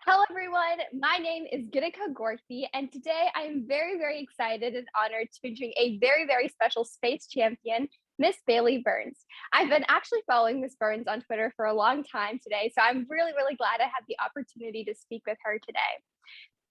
Hello, everyone. My name is Gitika Gorthy, and today I am very, very excited and honored to be doing a very, very special space champion, Miss Bailey Burns. I've been actually following Miss Burns on Twitter for a long time today, so I'm really, really glad I had the opportunity to speak with her today.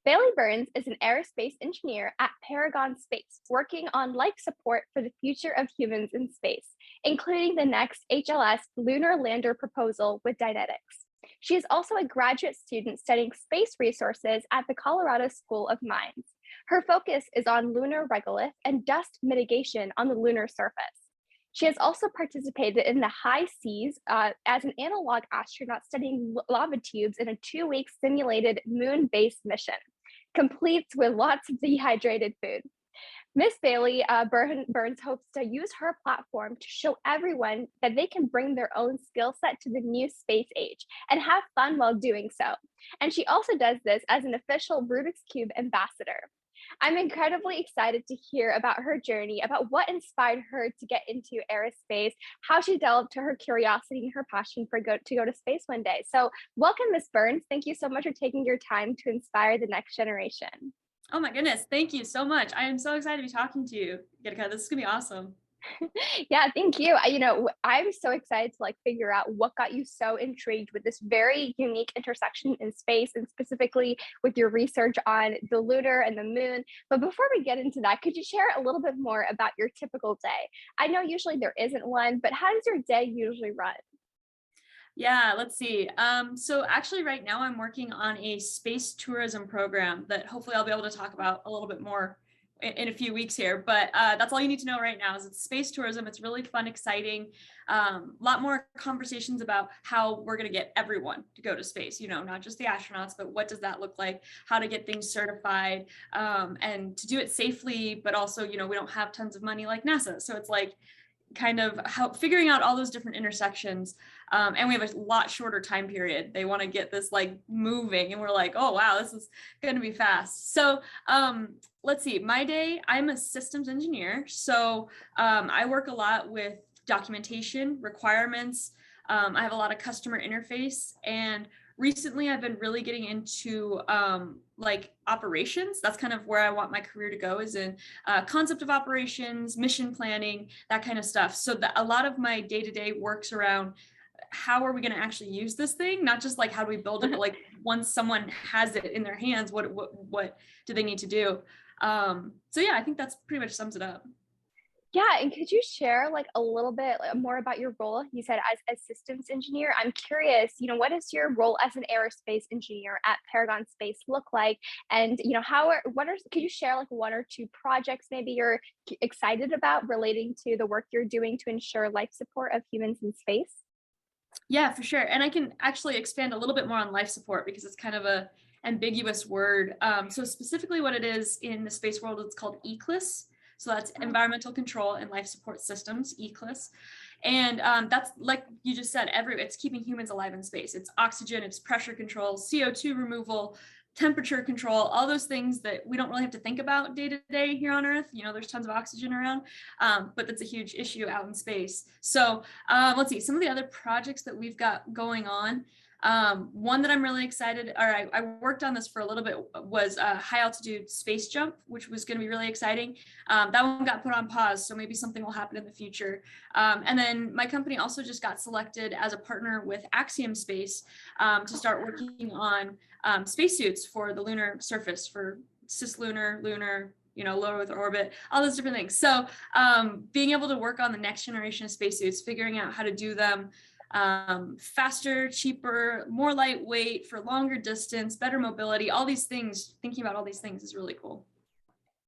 Bailey Burns is an aerospace engineer at Paragon Space, working on life support for the future of humans in space, including the next HLS lunar lander proposal with Dynetics. She is also a graduate student studying space resources at the Colorado School of Mines. Her focus is on lunar regolith and dust mitigation on the lunar surface. She has also participated in the high seas as an analog astronaut studying lava tubes in a 2-week simulated moon-based mission, complete with lots of dehydrated food. Miss Bailey Burns hopes to use her platform to show everyone that they can bring their own skill set to the new space age and have fun while doing so. And she also does this as an official Rubik's Cube ambassador. I'm incredibly excited to hear about her journey, about what inspired her to get into aerospace, how she developed her curiosity and her passion for to go to space one day. So welcome, Miss Burns. Thank you so much for taking your time to inspire the next generation. Oh my goodness. Thank you so much. I am so excited to be talking to you, Gitika. This is going to be awesome. Yeah, thank you. I'm so excited to figure out what got you so intrigued with this very unique intersection in space and specifically with your research on the lunar and the moon. But before we get into that, could you share a little bit more about your typical day? I know usually there isn't one, but how does your day usually run? Yeah, let's see. So actually right now I'm working on a space tourism program that hopefully I'll be able to talk about a little bit more in a few weeks here, but that's all you need to know right now is it's space tourism. It's really fun, exciting, a lot more conversations about how we're going to get everyone to go to space, not just the astronauts, but what does that look like, how to get things certified, and to do it safely, but also, we don't have tons of money like NASA. So it's like, kind of how figuring out all those different intersections, and we have a lot shorter time period. They want to get this moving and we're like, oh wow, this is going to be fast. So let's see, my day, I'm a systems engineer, so I work a lot with documentation requirements. I have a lot of customer interface, and recently I've been really getting into operations. That's kind of where I want my career to go, is in concept of operations, mission planning, that kind of stuff. So a lot of my day-to-day works around how are we going to actually use this thing, not just how do we build it, but once someone has it in their hands, what do they need to do? So yeah, I think that's pretty much sums it up. Yeah, and could you share a little bit more about your role? You said as a systems engineer. I'm curious, what does your role as an aerospace engineer at Paragon Space look like? And could you share one or two projects maybe you're excited about relating to the work you're doing to ensure life support of humans in space? Yeah, for sure. And I can actually expand a little bit more on life support because it's kind of a ambiguous word. So specifically what it is in the space world, it's called ECLSS. So that's environmental control and life support systems, ECLSS. And that's, like you just said, it's keeping humans alive in space. It's oxygen, it's pressure control, CO2 removal, temperature control, all those things that we don't really have to think about day to day here on Earth. There's tons of oxygen around, but that's a huge issue out in space. So let's see, some of the other projects that we've got going on. One that I'm really excited, or I worked on this for a little bit, was a high altitude space jump, which was going to be really exciting. That one got put on pause, so maybe something will happen in the future. And then my company also just got selected as a partner with Axiom Space to start working on spacesuits for the lunar surface, for cislunar, lunar, low Earth orbit, all those different things. So being able to work on the next generation of spacesuits, figuring out how to do them faster, cheaper, more lightweight, for longer distance, better mobility, all these things, thinking about all these things is really cool.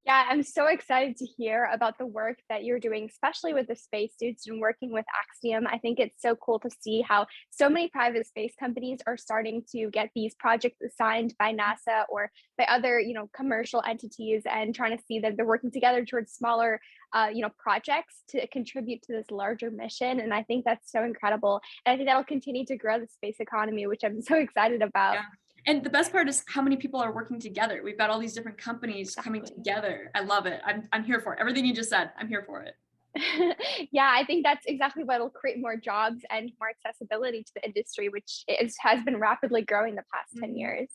Yeah, I'm so excited to hear about the work that you're doing, especially with the spacesuits and working with Axiom. I think it's so cool to see how so many private space companies are starting to get these projects assigned by NASA or by other, commercial entities, and trying to see that they're working together towards smaller, projects to contribute to this larger mission. And I think that's so incredible. And I think that'll continue to grow the space economy, which I'm so excited about. Yeah. And the best part is how many people are working together. We've got all these different companies coming Exactly. together. I love it. I'm here for it. Everything you just said, I'm here for it. Yeah, I think that's exactly what will create more jobs and more accessibility to the industry, which has been rapidly growing the past 10 Mhm. years.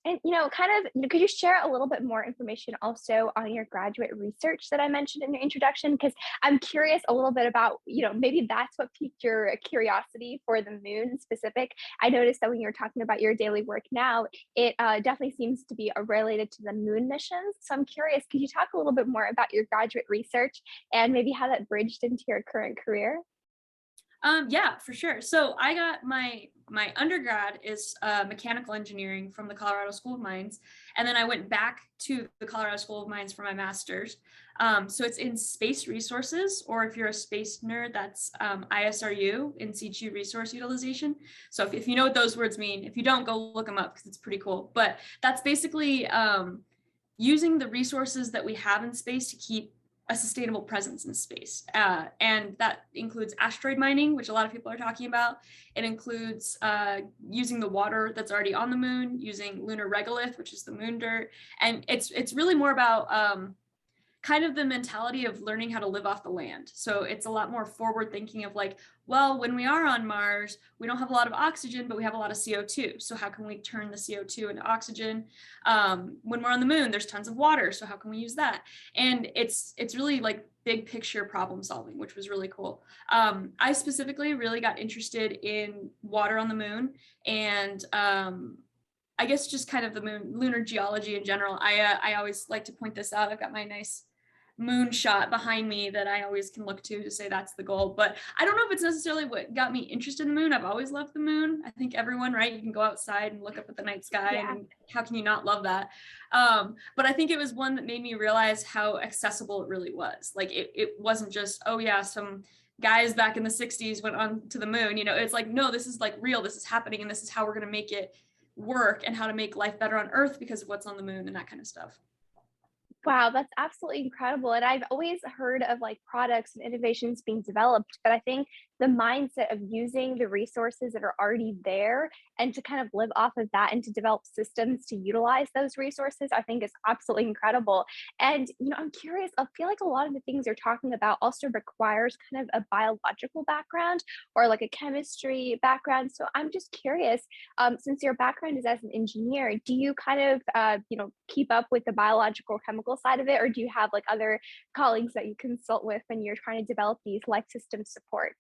Yeah, and could you share a little bit more information also on your graduate research that I mentioned in your introduction? Because I'm curious a little bit about, maybe that's what piqued your curiosity for the moon specific. I noticed that when you're talking about your daily work now, it definitely seems to be related to the moon missions. So I'm curious, could you talk a little bit more about your graduate research and maybe how that bridged into your current career? Yeah, for sure. So I got my undergrad is mechanical engineering from the Colorado School of Mines, and then I went back to the Colorado School of Mines for my master's. So it's in space resources, or if you're a space nerd, that's ISRU, in situ resource utilization. So if you know what those words mean, if you don't, go look them up because it's pretty cool. But that's basically using the resources that we have in space to keep a sustainable presence in space. And that includes asteroid mining, which a lot of people are talking about. It includes using the water that's already on the moon, using lunar regolith, which is the moon dirt. And it's really more about kind of the mentality of learning how to live off the land. So it's a lot more forward thinking of like, well, when we are on Mars, we don't have a lot of oxygen, but we have a lot of CO2. So how can we turn the CO2 into oxygen? When we're on the moon, there's tons of water. So how can we use that? And it's really like big picture problem solving, which was really cool. I specifically really got interested in water on the moon and I guess just kind of the moon, lunar geology in general. I always like to point this out. I've got my nice moon shot behind me that I always can look to say that's the goal. But I don't know if it's necessarily what got me interested in the moon. I've always loved the moon. I think everyone, right? You can go outside and look up at the night sky, Yeah. and how can you not love that? But I think it was one that made me realize how accessible it really was. Like it wasn't just, oh yeah, some guys back in the 60s went on to the moon. It's like, no, this is like real. This is happening, and this is how we're going to make it work and how to make life better on Earth because of what's on the moon and that kind of stuff. Wow, that's absolutely incredible. And I've always heard of like products and innovations being developed, but I think the mindset of using the resources that are already there and to kind of live off of that and to develop systems to utilize those resources, I think is absolutely incredible. And, I'm curious, I feel like a lot of the things you're talking about also requires kind of a biological background or like a chemistry background. So I'm just curious, since your background is as an engineer, do you kind of, keep up with the biological chemical side of it, or do you have like other colleagues that you consult with when you're trying to develop these life system supports?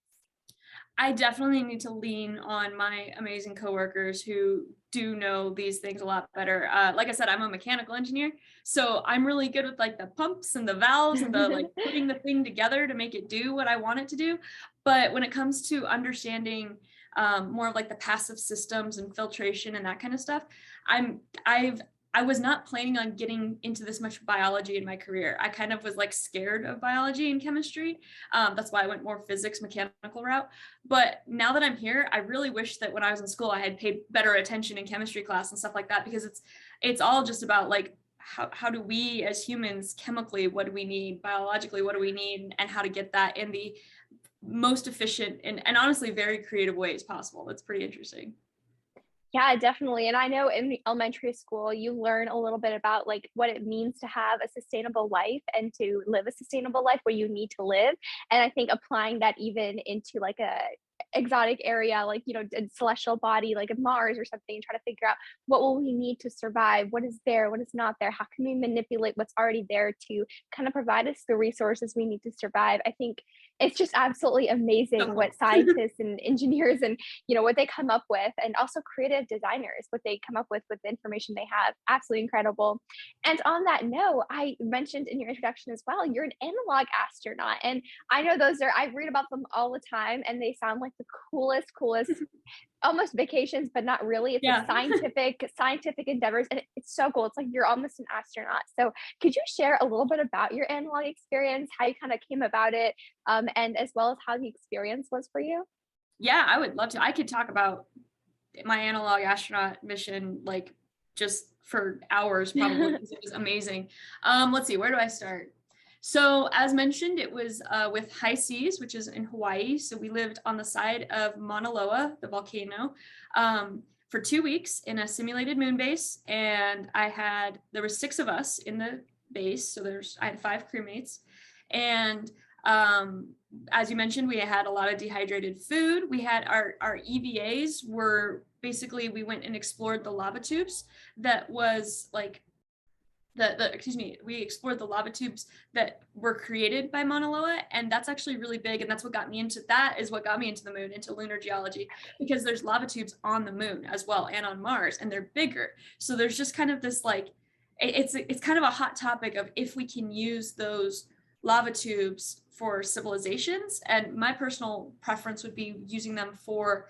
I definitely need to lean on my amazing coworkers who do know these things a lot better. Like I said, I'm a mechanical engineer, so I'm really good with like the pumps and the valves and the like putting the thing together to make it do what I want it to do. But when it comes to understanding more of like the passive systems and filtration and that kind of stuff, I was not planning on getting into this much biology in my career. I kind of was like scared of biology and chemistry. That's why I went more physics, mechanical route. But now that I'm here, I really wish that when I was in school, I had paid better attention in chemistry class and stuff like that, because it's all just about like, how do we as humans chemically, what do we need, biologically, what do we need, and how to get that in the most efficient and honestly very creative ways possible. That's pretty interesting. Yeah, definitely. And I know in elementary school, you learn a little bit about like what it means to have a sustainable life and to live a sustainable life where you need to live. And I think applying that even into like a exotic area, like, a celestial body, like Mars or something, try to figure out what will we need to survive, what is there, what is not there, how can we manipulate what's already there to kind of provide us the resources we need to survive. I think it's just absolutely So amazing cool. what scientists and engineers and what they come up with, and also creative designers, what they come up with the information they have. Absolutely incredible. And on that note, I mentioned in your introduction as well, you're an analog astronaut. And I know I read about them all the time and they sound like the coolest almost vacations, but not really. It's like Yeah. scientific endeavors, and it's so cool. It's like you're almost an astronaut. So could you share a little bit about your analog experience, how you kind of came about it, and as well as how the experience was for you? Yeah, I would love to. I could talk about my analog astronaut mission like just for hours probably because it was amazing. Let's see, where do I start? So as mentioned, it was with high seas, which is in Hawaii. So we lived on the side of Mauna Loa, the volcano, for 2 weeks in a simulated moon base. And there were 6 of us in the base. So I had 5 crewmates. And As you mentioned, we had a lot of dehydrated food. We had our EVAs were basically, we went and explored the lava tubes that was like we explored the lava tubes that were created by Mauna Loa, and that's actually really big, and that's what got me into the moon, into lunar geology, because there's lava tubes on the moon as well and on Mars, and they're bigger. So there's just kind of this like, it's kind of a hot topic of if we can use those lava tubes for civilizations, and my personal preference would be using them for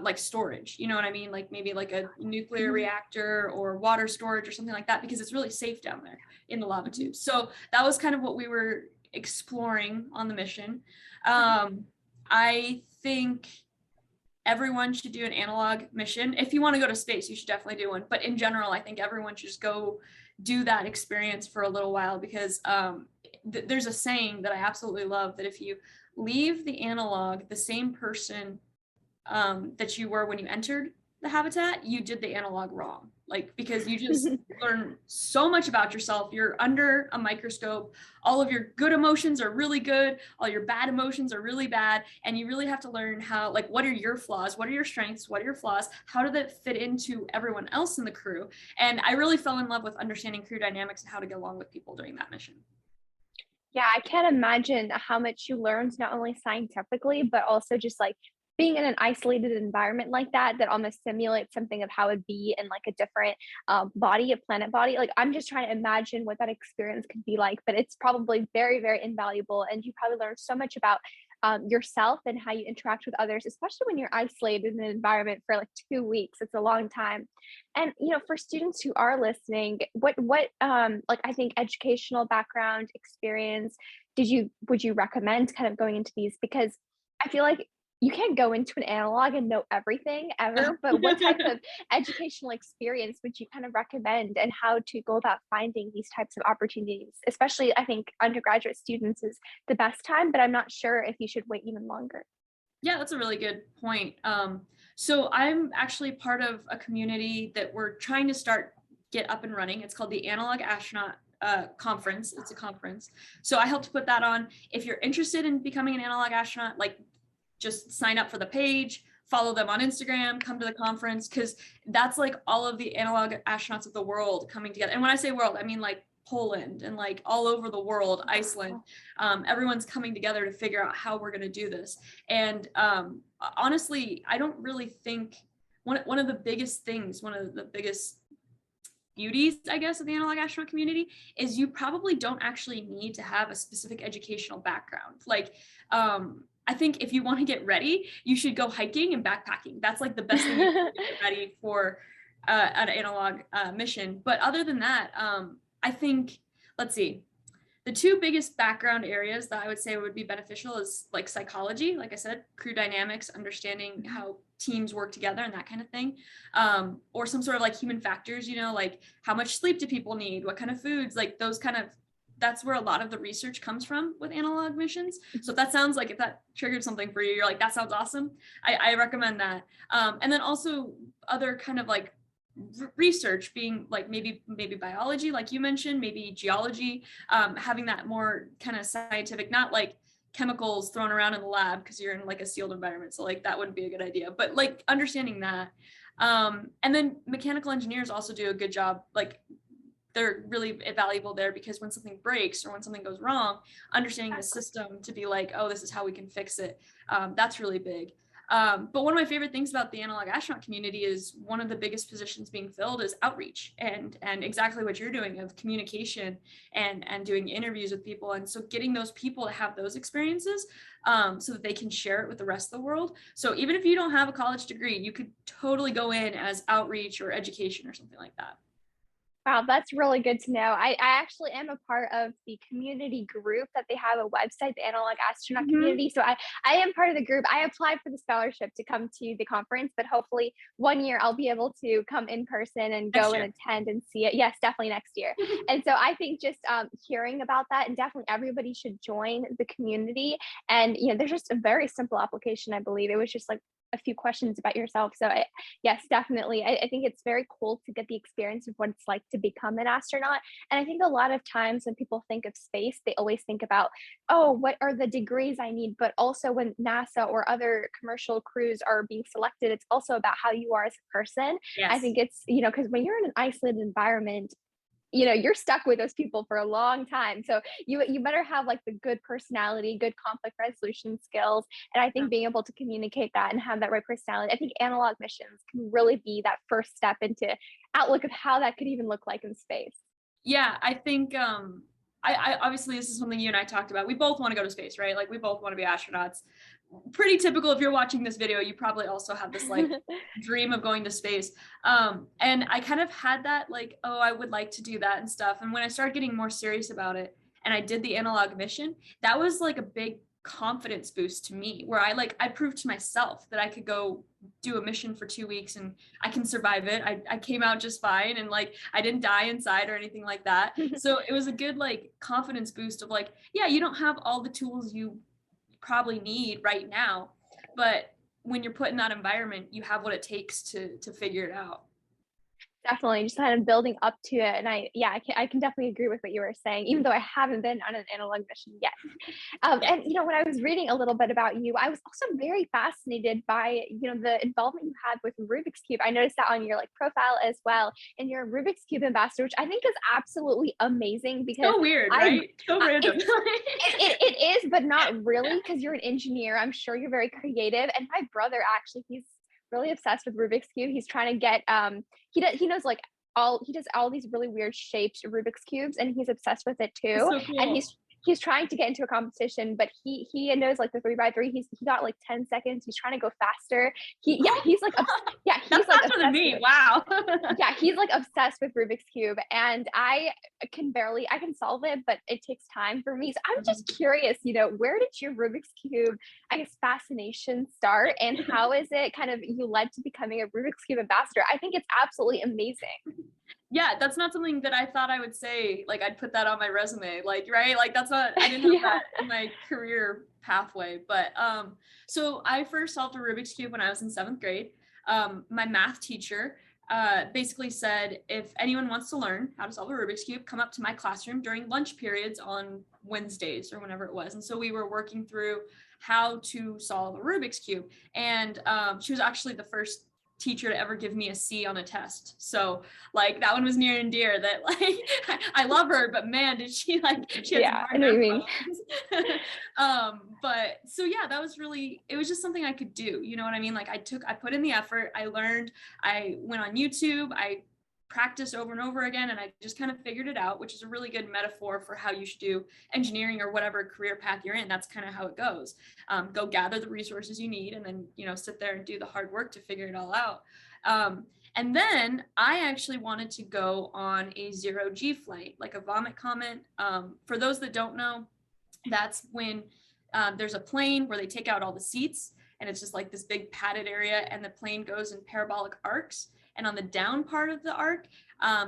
like storage, you know what I mean, like maybe like a nuclear reactor or water storage or something like that, because it's really safe down there in the lava tubes. So that was kind of what we were exploring on the mission. I think everyone should do an analog mission. If you want to go to space, you should definitely do one, but in general, I think everyone should just go do that experience for a little while, because there's a saying that I absolutely love, that if you leave the analog the same person that you were when you entered the habitat, you did the analog wrong. Like, because you just learn so much about yourself. You're under a microscope. All of your good emotions are really good. All your bad emotions are really bad. And you really have to learn how, like, what are your flaws? What are your strengths? What are your flaws? How do that fit into everyone else in the crew? And I really fell in love with understanding crew dynamics and how to get along with people during that mission. Yeah, I can't imagine how much you learned, not only scientifically, but also just like being in an isolated environment like that almost simulates something of how it'd be in like a different body, a planet body. Like, I'm just trying to imagine what that experience could be like, but it's probably very, very invaluable. And you probably learn so much about yourself and how you interact with others, especially when you're isolated in an environment for like 2 weeks. It's a long time. And for students who are listening, what like, I think educational background experience would you recommend kind of going into these? Because I feel like you can't go into an analog and know everything ever, but what type of educational experience would you kind of recommend, and how to go about finding these types of opportunities? Especially, I think undergraduate students is the best time, but I'm not sure if you should wait even longer. Yeah, that's a really good point. So I'm actually part of a community that we're trying to get up and running. It's called the Analog Astronaut Conference. It's a conference. So I helped put that on. If you're interested in becoming an analog astronaut, like, just sign up for the page, follow them on Instagram, come to the conference, because that's like all of the analog astronauts of the world coming together. And when I say world, I mean like Poland and like all over the world, Iceland. Everyone's coming together to figure out how we're going to do this. And honestly, I don't really think one of the biggest beauties, I guess, of the analog astronaut community is you probably don't actually need to have a specific educational background. Like, I think if you want to get ready, you should go hiking and backpacking. That's like the best thing you can do to get ready for an analog mission. But other than that, I think, let's see, the two biggest background areas that I would say would be beneficial is like psychology, like I said, crew dynamics, understanding how teams work together and that kind of thing, or some sort of like human factors, like how much sleep do people need, what kind of foods, like those kind of, that's where a lot of the research comes from with analog missions. So if that triggered something for you, you're like, that sounds awesome, I recommend that. And then also other kind of like research being like maybe biology, like you mentioned, maybe geology, having that more kind of scientific, not like chemicals thrown around in the lab because you're in like a sealed environment. So like that wouldn't be a good idea, but like understanding that. And then mechanical engineers also do a good job. Like, they're really valuable there, because when something breaks or when something goes wrong, understanding the system to be like, oh, this is how we can fix it. That's really big. But one of my favorite things about the analog astronaut community is one of the biggest positions being filled is outreach, and exactly what you're doing of communication and doing interviews with people. And so getting those people to have those experiences so that they can share it with the rest of the world. So even if you don't have a college degree, you could totally go in as outreach or education or something like that. Wow, that's really good to know. I actually am a part of the community group that they have a website, the Analog Astronaut Community. So I am part of the group. I applied for the scholarship to come to the conference, but hopefully one year I'll be able to come in person and go and attend and see it. Yes, definitely next year. And so I think just hearing about that, and definitely everybody should join the community. And there's just a very simple application, I believe. It was just like a few questions about yourself. So yes, definitely. I think it's very cool to get the experience of what it's like to become an astronaut. And I think a lot of times when people think of space, they always think about, oh, what are the degrees I need? But also when NASA or other commercial crews are being selected, it's also about how you are as a person. I Yes. think it's, because when you're in an isolated environment, you're stuck with those people for a long time. So you better have like the good personality, good conflict resolution skills. And I think being able to communicate that and have that right personality, I think analog missions can really be that first step into outlook of how that could even look like in space. Yeah, I think I obviously this is something you and I talked about. We both want to go to space, right? Like we both want to be astronauts. Pretty typical. If you're watching this video, you probably also have this like dream of going to space. And I kind of had that like, oh, I would like to do that and stuff. And when I started getting more serious about it and I did the analog mission, that was like a big confidence boost to me where I proved to myself that I could go do a mission for 2 weeks and I can survive it. I came out just fine and like I didn't die inside or anything like that. So it was a good like confidence boost of like, yeah, you don't have all the tools you probably need right now, but when you're put in that environment, you have what it takes to figure it out. Definitely, just kind of building up to it. And I can definitely agree with what you were saying, even though I haven't been on an analog mission yet. Yeah. And when I was reading a little bit about you, I was also very fascinated by the involvement you had with Rubik's Cube. I noticed that on your like profile as well, and you're a Rubik's Cube ambassador, which I think is absolutely amazing because So weird, right? So random. it is, but not really, because you're an engineer. I'm sure you're very creative. And my brother actually, he's really obsessed with Rubik's Cube. He's trying to get he knows like he does all these really weird shaped Rubik's cubes, and he's obsessed with it It's too. so And cool. he's trying to get into a competition, but he knows like the 3x3. He got like 10 seconds. He's trying to go faster. He's That's like faster than obsessed with me. it. Wow. Yeah, he's like obsessed with Rubik's Cube, and I can solve it, but it takes time for me. So I'm just curious, where did your Rubik's Cube, I guess, fascination start, and how is it kind of you led to becoming a Rubik's Cube ambassador? I think it's absolutely amazing. Yeah, that's not something that I thought I would say. Like I'd put that on my resume, like, right? Like that's not, I didn't have Yeah. that in my career pathway. But so I first solved a Rubik's Cube when I was in 7th grade. My math teacher basically said, if anyone wants to learn how to solve a Rubik's Cube, come up to my classroom during lunch periods on Wednesdays or whenever it was. And so we were working through how to solve a Rubik's Cube. And she was actually the first teacher to ever give me a C on a test. So like that one was near and dear, that like I love her, but man, did she she had some Yeah, I hard know what you math mean. problems. But so yeah, that was really, it was just something I could do. You know what I mean? Like I put in the effort, I learned, I went on YouTube, I practiced over and over again, and I just kind of figured it out, which is a really good metaphor for how you should do engineering or whatever career path you're in. That's kind of how it goes. Go gather the resources you need, and then sit there and do the hard work to figure it all out. And then I actually wanted to go on a 0G flight, like a vomit comet. For those that don't know, that's when there's a plane where they take out all the seats, and it's just like this big padded area, and the plane goes in parabolic arcs. And on the down part of the arc,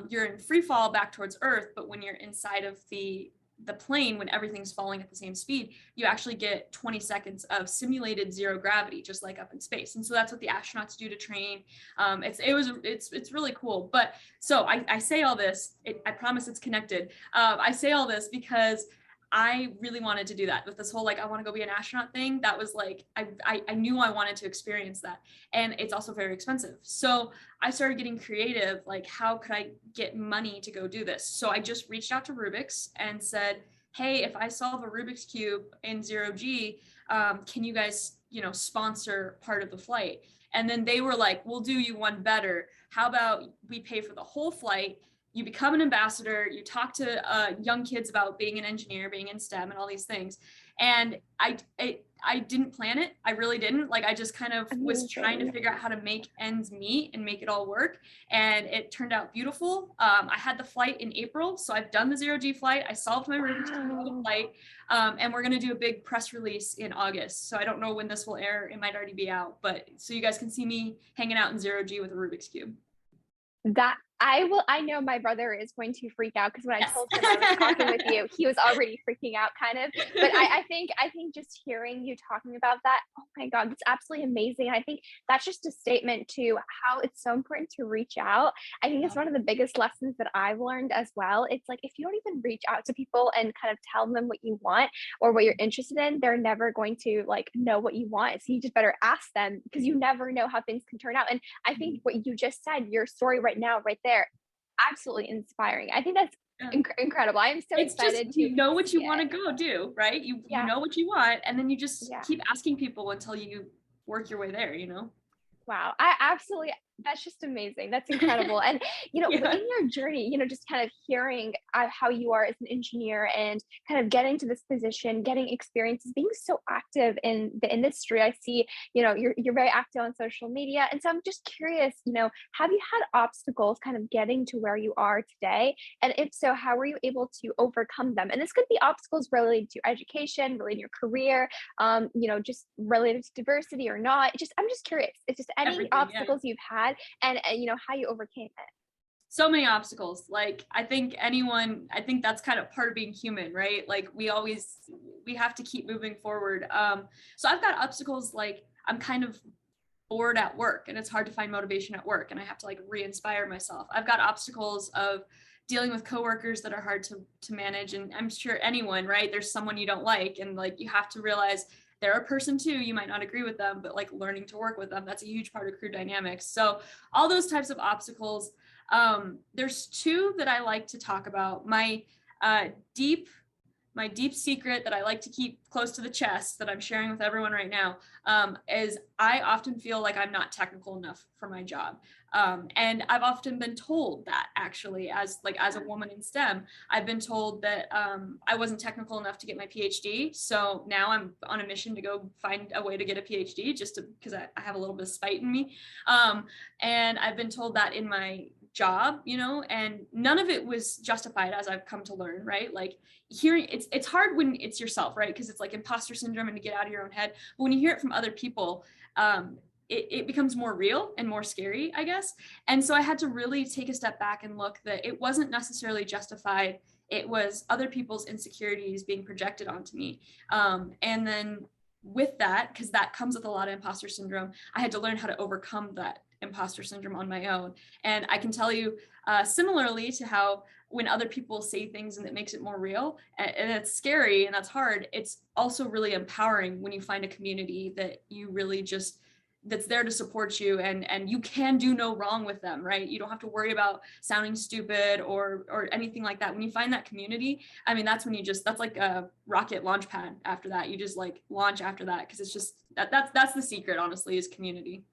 you're in free fall back towards Earth. But when you're inside of the plane, when everything's falling at the same speed, you actually get 20 seconds of simulated zero gravity, just like up in space. And so that's what the astronauts do to train. It's really cool. But so I say all this. I promise it's connected. I say all this because I really wanted to do that with this whole, like, I want to go be an astronaut thing. That was like, I knew I wanted to experience that. And it's also very expensive. So I started getting creative, like, how could I get money to go do this? So I just reached out to Rubik's and said, hey, if I solve a Rubik's Cube in 0G, can you guys, sponsor part of the flight? And then they were like, we'll do you one better. How about we pay for the whole flight? You become an ambassador, you talk to young kids about being an engineer, being in STEM and all these things. And I didn't plan it. I really didn't. Like, I just kind of was trying to figure out how to make ends meet and make it all work. And it turned out beautiful. I had the flight in April. So I've done the 0G flight. I solved my Rubik's Cube for the flight. And we're going to do a big press release in August. So I don't know when this will air. It might already be out. But so you guys can see me hanging out in 0G with a Rubik's Cube. That I know my brother is going to freak out because when I Yes. told him I was talking with you, he was already freaking out kind of. But I think just hearing you talking about that, oh my God, that's absolutely amazing. And I think that's just a statement to how it's so important to reach out. I think it's one of the biggest lessons that I've learned as well. It's like if you don't even reach out to people and kind of tell them what you want or what you're interested in, they're never going to like know what you want. So you just better ask them because you never know how things can turn out. And I think what you just said, your story right now, right there, absolutely inspiring. I think that's Yeah. incredible. I am so It's just, excited you to know what you see want to it. go do, right? You Yeah, know what you want, and then you just yeah. keep asking people until you work your way there, you know? Wow. I absolutely, that's just amazing. That's incredible. And, Yeah. in your journey, just kind of hearing how you are as an engineer and kind of getting to this position, getting experiences, being so active in the industry. I see, you're very active on social media. And so I'm just curious, have you had obstacles kind of getting to where you are today? And if so, how were you able to overcome them? And this could be obstacles related to education, related to your career, just related to diversity or not. I'm just curious. It's just any Everything, yeah. obstacles you've had and how you overcame it. So many obstacles. Like, I think that's kind of part of being human, right? Like, we have to keep moving forward. So I've got obstacles, like I'm kind of bored at work and it's hard to find motivation at work and I have to like re-inspire myself. I've got obstacles of dealing with coworkers that are hard to manage, and I'm sure anyone, right? There's someone you don't like, and like you have to realize they're a person too. You might not agree with them, but like learning to work with them, that's a huge part of crew dynamics. So all those types of obstacles. There's two that I like to talk about. Uh, deep my deep secret that I like to keep close to the chest that I'm sharing with everyone right now, is I often feel like I'm not technical enough for my job. And I've often been told that, actually, as a woman in STEM, I've been told that I wasn't technical enough to get my PhD. So now I'm on a mission to go find a way to get a PhD just because I have a little bit of spite in me. And I've been told that in my job, and none of it was justified, as I've come to learn, right? Like, hearing it's hard when it's yourself, right? Because it's like imposter syndrome and to get out of your own head. But when you hear it from other people, it becomes more real and more scary, I guess. And so I had to really take a step back and look that it wasn't necessarily justified. It was other people's insecurities being projected onto me. And then with that, because that comes with a lot of imposter syndrome, I had to learn how to overcome that imposter syndrome on my own. And I can tell you, similarly to how when other people say things and it makes it more real, and it's scary and that's hard, it's also really empowering when you find a community that you really just that's there to support you, and you can do no wrong with them, right? You don't have to worry about sounding stupid or anything like that. When you find that community, I mean, that's when that's like a rocket launch pad. After that, you just like launch after that, because it's just that's the secret, honestly, is community.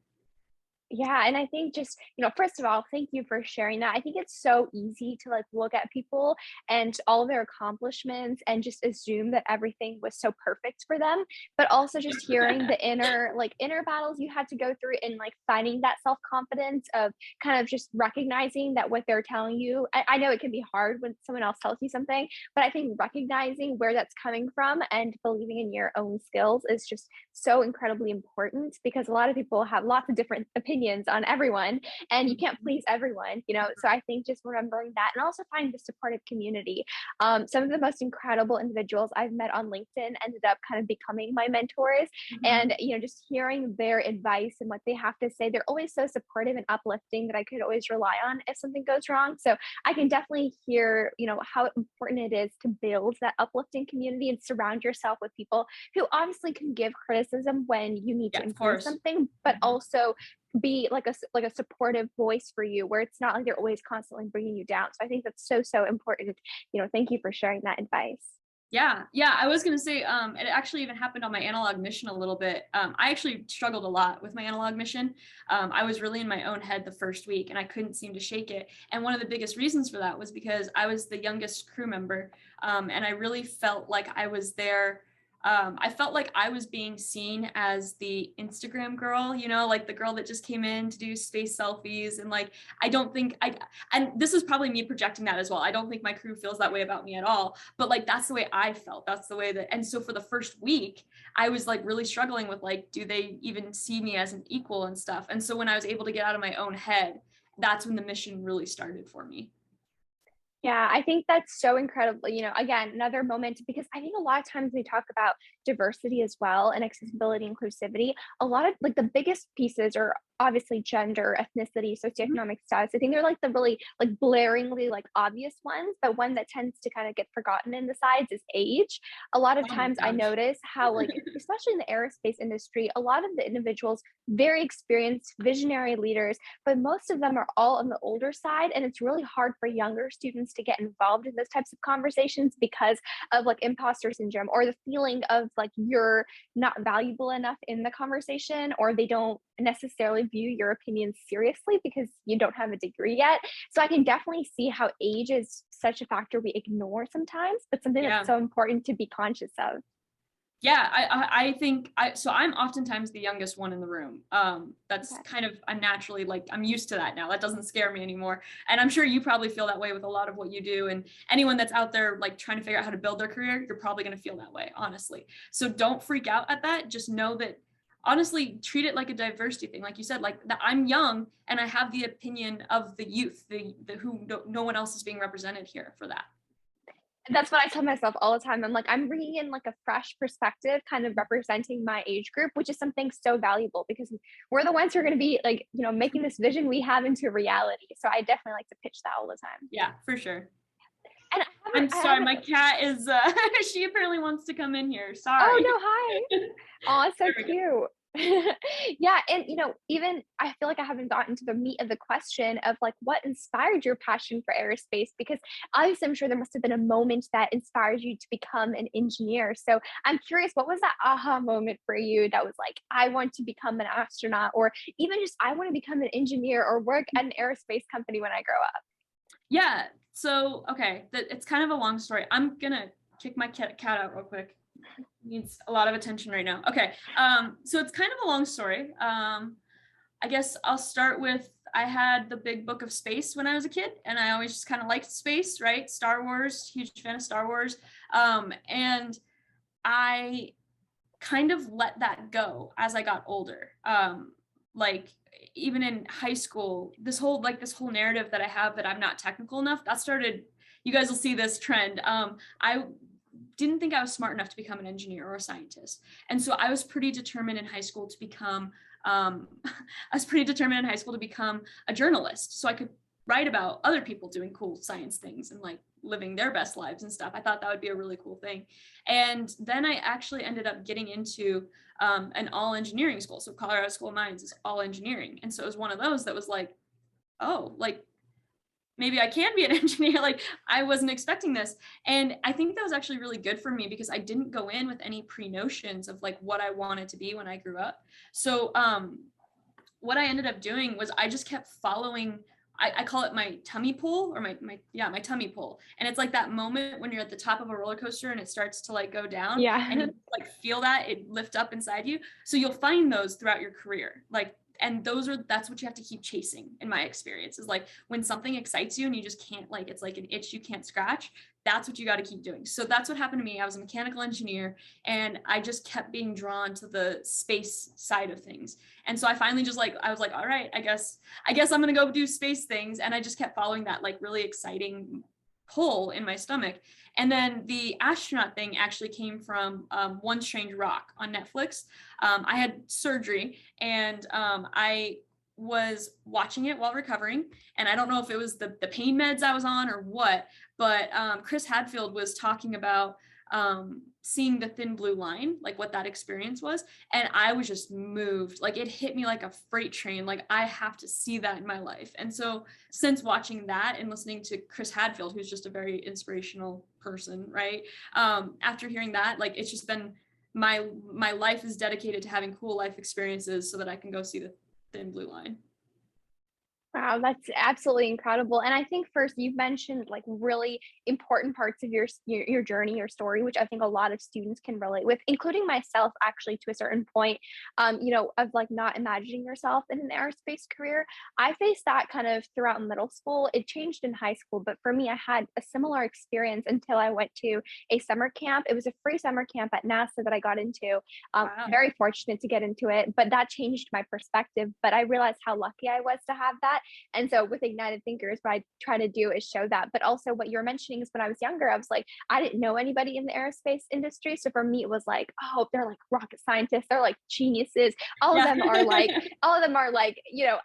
Yeah, and I think just, first of all, thank you for sharing that. I think it's so easy to like look at people and all their accomplishments and just assume that everything was so perfect for them, but also just hearing the inner battles you had to go through and like finding that self-confidence of kind of just recognizing that what they're telling you. I know it can be hard when someone else tells you something, but I think recognizing where that's coming from and believing in your own skills is just so incredibly important because a lot of people have lots of different opinions on everyone and you can't please everyone, so I think just remembering that and also finding the supportive community. Some of the most incredible individuals I've met on LinkedIn ended up kind of becoming my mentors. And just hearing their advice and what they have to say, they're always so supportive and uplifting that I could always rely on if something goes wrong. So I can definitely hear how important it is to build that uplifting community and surround yourself with people who obviously can give criticism when you need to Of improve course. something, but also be like a supportive voice for you where it's not like they're always constantly bringing you down. So I think that's so important. Thank you for sharing that advice. Yeah, I was gonna say, it actually even happened on my analog mission a little bit. I actually struggled a lot with my analog mission. I was really in my own head the first week and I couldn't seem to shake it. And one of the biggest reasons for that was because I was the youngest crew member, and I really felt like I was there. I felt like I was being seen as the Instagram girl, like the girl that just came in to do space selfies. And like, I don't think and this is probably me projecting that as well. I don't think my crew feels that way about me at all, but like, that's the way I felt. That's the way and so for the first week, I was like really struggling with like, do they even see me as an equal and stuff? And so when I was able to get out of my own head that's when the mission really started for me. Yeah, I think that's so incredible. Again, another moment, because I think a lot of times we talk about diversity as well and accessibility, inclusivity. A lot of like the biggest pieces are obviously gender, ethnicity, Mhm. socioeconomic status. I think they're like the really like blaringly like obvious ones, but one that tends to kind of get forgotten in the sides is age. A lot of Oh my times I gosh. notice how like especially in the aerospace industry, a lot of the individuals, very experienced, visionary leaders, but most of them are all on the older side, and it's really hard for younger students to get involved in those types of conversations because of like imposter syndrome or the feeling of like you're not valuable enough in the conversation, or they don't necessarily view your opinion seriously because you don't have a degree yet. So I can definitely see how age is such a factor we ignore sometimes, but something that's Yeah. so important to be conscious of. Yeah, I think so I'm oftentimes the youngest one in the room. That's Okay. kind of, I'm naturally like, I'm used to that now. That doesn't scare me anymore. And I'm sure you probably feel that way with a lot of what you do. And anyone that's out there like trying to figure out how to build their career, you're probably going to feel that way, honestly. So don't freak out at that. Just know that, honestly, treat it like a diversity thing. Like you said, like that I'm young and I have the opinion of the youth, the who no one else is being represented here for that. That's what I tell myself all the time. I'm like, I'm bringing in like a fresh perspective, kind of representing my age group, which is something so valuable because we're the ones who are going to be like, making this vision we have into reality. So I definitely like to pitch that all the time. Yeah, for sure. And I'm I have sorry, my cat is she apparently wants to come in here. oh Sorry. no, hi. Oh, it's so There we go. cute. Yeah, and even I feel like I haven't gotten to the meat of the question of like what inspired your passion for aerospace, because obviously I'm sure there must have been a moment that inspired you to become an engineer. So I'm curious, what was that aha moment for you that was like, I want to become an astronaut, or even just I want to become an engineer or work at an aerospace company when I grow up? Yeah. So okay, it's kind of a long story. I'm gonna kick my cat out real quick. Needs a lot of attention right now. Okay. So it's kind of a long story. I guess I'll start with, I had the big book of space when I was a kid, and I always just kind of liked space, right? Star Wars, huge fan of Star Wars. And I kind of let that go as I got older. Like even in high school, this whole narrative that I have that I'm not technical enough, that started, you guys will see this trend. I didn't think I was smart enough to become an engineer or a scientist. And so I was pretty determined in high school to become a journalist so I could write about other people doing cool science things and like living their best lives and stuff. I thought that would be a really cool thing. And then I actually ended up getting into an all engineering school. So Colorado School of Mines is all engineering. And so it was one of those that was like, oh, like maybe I can be an engineer. Like I wasn't expecting this. And I think that was actually really good for me because I didn't go in with any pre-notions of like what I wanted to be when I grew up. So what I ended up doing was I just kept following, I call it my tummy pull, or my tummy pull. And it's like that moment when you're at the top of a roller coaster and it starts to like go down and Yeah. you like feel that it lift up inside you. So you'll find those throughout your career. Like, and that's what you have to keep chasing in my experience, is like when something excites you and you just can't, like, it's like an itch you can't scratch. That's what you got to keep doing. So that's what happened to me. I was a mechanical engineer and I just kept being drawn to the space side of things. And so I finally just like, I was like, all right, I guess I'm going to go do space things. And I just kept following that like really exciting pull in my stomach. And then the astronaut thing actually came from One Strange Rock on Netflix. I had surgery and I was watching it while recovering. And I don't know if it was the pain meds I was on or what, but Chris Hadfield was talking about seeing the thin blue line, like what that experience was. And I was just moved. Like it hit me like a freight train. Like I have to see that in my life. And so since watching that and listening to Chris Hadfield, who's just a very inspirational person, right? After hearing that, like it's just been my life is dedicated to having cool life experiences so that I can go see the thin blue line. Wow, that's absolutely incredible. And I think first you've mentioned like really important parts of your journey, your story, which I think a lot of students can relate with, including myself actually to a certain point, of like not imagining yourself in an aerospace career. I faced that kind of throughout middle school. It changed in high school, but for me, I had a similar experience until I went to a summer camp. It was a free summer camp at NASA that I got into. Wow. Very fortunate to get into it, but that changed my perspective. But I realized how lucky I was to have that. And so with Ignited Thinkers, what I try to do is show that. But also what you're mentioning is when I was younger, I was like, I didn't know anybody in the aerospace industry. So for me, it was like, oh, they're like rocket scientists, they're like geniuses. All of them are like,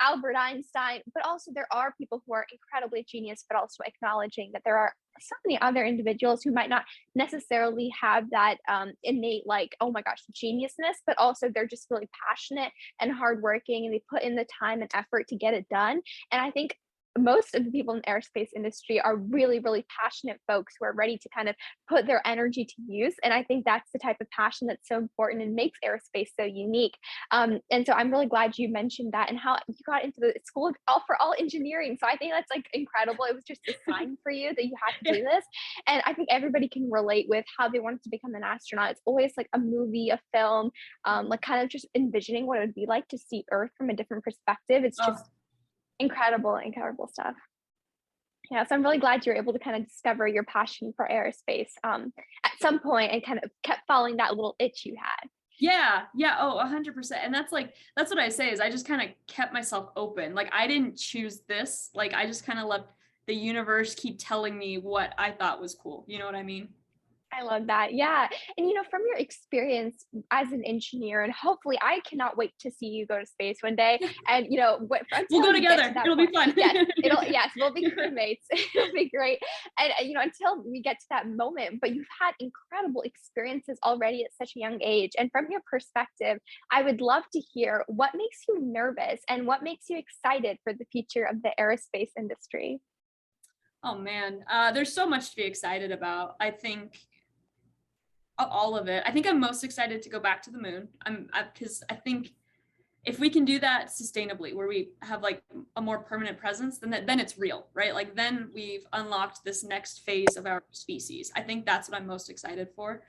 Albert Einstein, but also there are people who are incredibly genius, but also acknowledging that there are so many other individuals who might not necessarily have that innate, like, oh my gosh, geniusness, but also they're just really passionate and hardworking, and they put in the time and effort to get it done. And I think most of the people in the aerospace industry are really, really passionate folks who are ready to kind of put their energy to use. And I think that's the type of passion that's so important and makes aerospace so unique. And so I'm really glad you mentioned that and how you got into the school of all engineering. So I think that's like incredible. It was just a sign for you that you had to do this. And I think everybody can relate with how they wanted to become an astronaut. It's always like a movie, a film, like kind of just envisioning what it would be like to see Earth from a different perspective. It's just incredible stuff. Yeah, so I'm really glad you're able to kind of discover your passion for aerospace at some point and kind of kept following that little itch you had. Yeah. Oh, 100%. And that's what I say is I just kind of kept myself open. Like I didn't choose this. Like I just kind of let the universe keep telling me what I thought was cool. You know what I mean? I love that. Yeah. And from your experience as an engineer, and hopefully I cannot wait to see you go to space one day. And we'll go together. It'll be fun. Yes, we'll be crewmates. It'll be great. And until we get to that moment, but you've had incredible experiences already at such a young age. And from your perspective, I would love to hear what makes you nervous and what makes you excited for the future of the aerospace industry. Oh man, there's so much to be excited about. I think all of it. I think I'm most excited to go back to the moon. Because I think if we can do that sustainably, where we have like a more permanent presence, then it's real, right? Like then we've unlocked this next phase of our species. I think that's what I'm most excited for.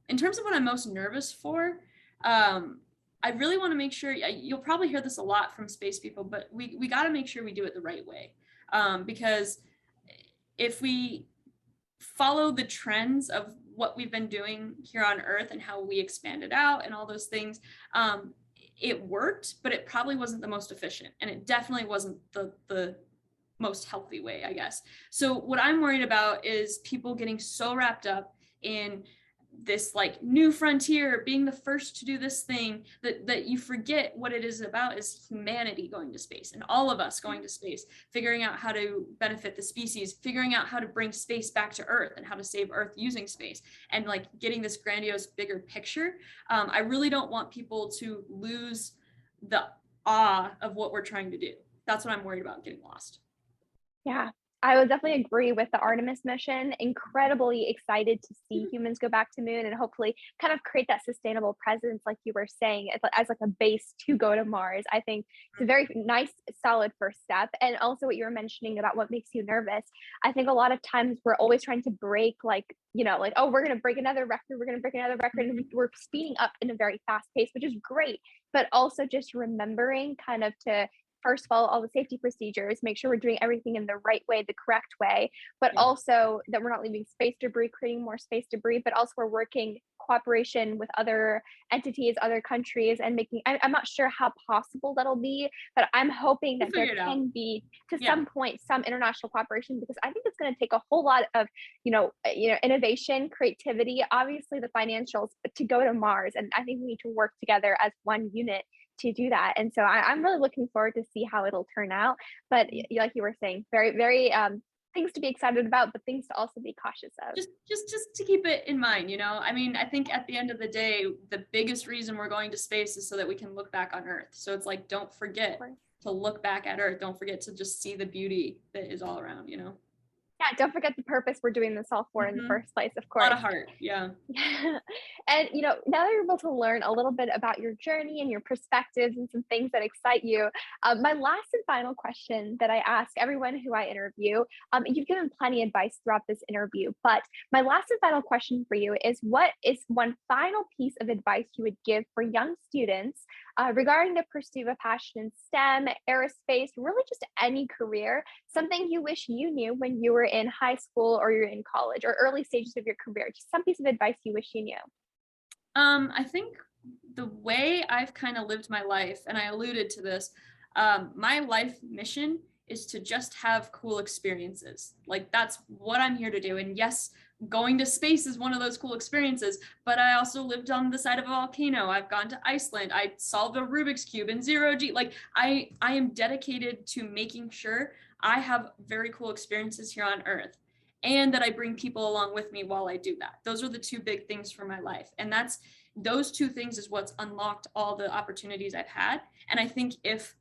In terms of what I'm most nervous for, I really want to make sure, you'll probably hear this a lot from space people, but we got to make sure we do it the right way. Because if we follow the trends of what we've been doing here on Earth and how we expanded out and all those things, it worked, but it probably wasn't the most efficient, and it definitely wasn't the most healthy way, I guess. So what I'm worried about is people getting so wrapped up in this like new frontier, being the first to do this thing, that you forget what it is about is humanity going to space, and all of us going to space, figuring out how to benefit the species, figuring out how to bring space back to Earth and how to save Earth using space, and like getting this grandiose bigger picture. I really don't want people to lose the awe of what we're trying to do. That's what I'm worried about, getting lost. Yeah, I would definitely agree with the Artemis mission. Incredibly excited to see humans go back to moon and hopefully kind of create that sustainable presence, like you were saying, as like a base to go to Mars. I think it's a very nice, solid first step. And also what you were mentioning about what makes you nervous. I think a lot of times we're always trying to break, like, oh, we're going to break another record. We're going to break another record. And we're speeding up in a very fast pace, which is great. But also just remembering kind of to first follow all the safety procedures, make sure we're doing everything in the right way, the correct way, but also that we're not leaving space debris, creating more space debris, but also we're working cooperation with other entities, other countries, and I'm not sure how possible that'll be, but I'm hoping that there can be some point some international cooperation, because I think it's going to take a whole lot of innovation, creativity, obviously the financials to go to Mars, and I think we need to work together as one unit to do that. And so I'm really looking forward to see how it'll turn out. But like you were saying, very, very things to be excited about, but things to also be cautious of. Just to keep it in mind, I mean, I think at the end of the day, the biggest reason we're going to space is so that we can look back on Earth. So it's like, don't forget to look back at Earth. Don't forget to just see the beauty that is all around, Yeah, don't forget the purpose we're doing this all for in the first place, of course. A lot of heart, yeah. And now that you're able to learn a little bit about your journey and your perspectives and some things that excite you, my last and final question that I ask everyone who I interview, you've given plenty of advice throughout this interview, but my last and final question for you is, what is one final piece of advice you would give for young students regarding the pursuit of a passion in STEM, aerospace, really just any career, something you wish you knew when you were in high school or you're in college or early stages of your career, just some piece of advice you wish you knew? I think the way I've kind of lived my life, and I alluded to this, My life mission is to just have cool experiences. Like that's what I'm here to do. And yes, going to space is one of those cool experiences, but I also lived on the side of a volcano. I've gone to Iceland. I solved a Rubik's Cube in 0G. Like I am dedicated to making sure I have very cool experiences here on Earth and that I bring people along with me while I do that. Those are the two big things for my life. And those two things is what's unlocked all the opportunities I've had. And I think if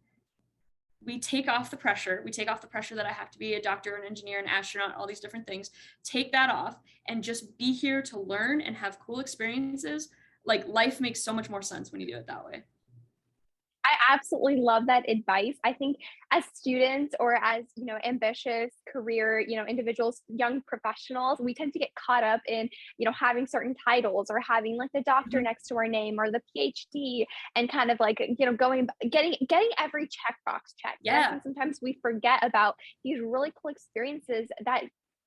we take off the pressure that I have to be a doctor, an engineer, an astronaut, all these different things, take that off and just be here to learn and have cool experiences. Like life makes so much more sense when you do it that way. I absolutely love that advice. I think as students or as, ambitious career, individuals, young professionals, we tend to get caught up in, having certain titles or having like the doctor next to our name or the PhD and kind of like, getting every checkbox checked. Yeah. And I think sometimes we forget about these really cool experiences that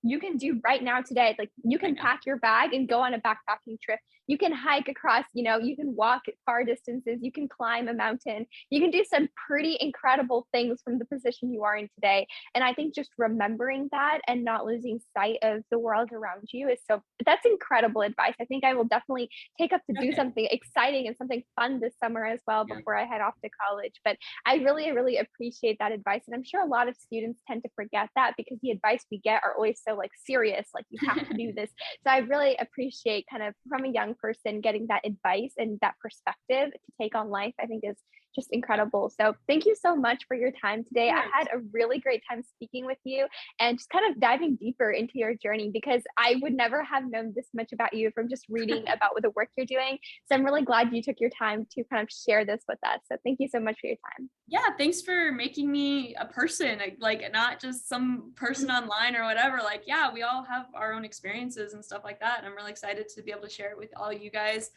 you can do right now today. Like you can pack your bag and go on a backpacking trip. You can hike across, you can walk far distances. You can climb a mountain. You can do some pretty incredible things from the position you are in today. And I think just remembering that and not losing sight of the world around you that's incredible advice. I think I will definitely take up to do something exciting and something fun this summer as well before I head off to college. But I really, really appreciate that advice. And I'm sure a lot of students tend to forget that because the advice we get are always so like serious, like you have to do this. So I really appreciate kind of from a young person getting that advice and that perspective to take on life. I think is just incredible. So thank you so much for your time today. I had a really great time speaking with you and just kind of diving deeper into your journey because I would never have known this much about you from just reading about the work you're doing. So I'm really glad you took your time to kind of share this with us. So thank you so much for your time. Yeah, thanks for making me a person, like not just some person online or whatever. Like, yeah, we all have our own experiences and stuff like that. And I'm really excited to be able to share it with all you guys.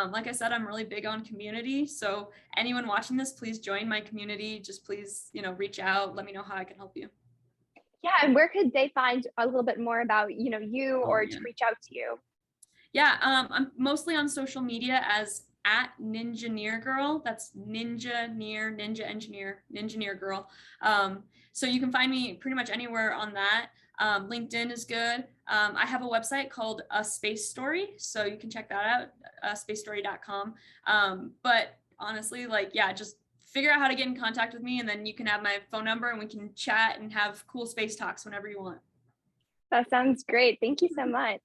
Like I said, I'm really big on community. So anyone watching this, please join my community. Just please, reach out. Let me know how I can help you. Yeah. And where could they find a little bit more about, you or to reach out to you? Yeah, I'm mostly on social media as @Ninja Girl. That's Ninja Engineer, Ninja Girl. So you can find me pretty much anywhere on that. LinkedIn is good. I have a website called A Space Story, so you can check that out, spacestory.com. But honestly, just figure out how to get in contact with me, and then you can have my phone number, and we can chat and have cool space talks whenever you want. That sounds great. Thank you so much.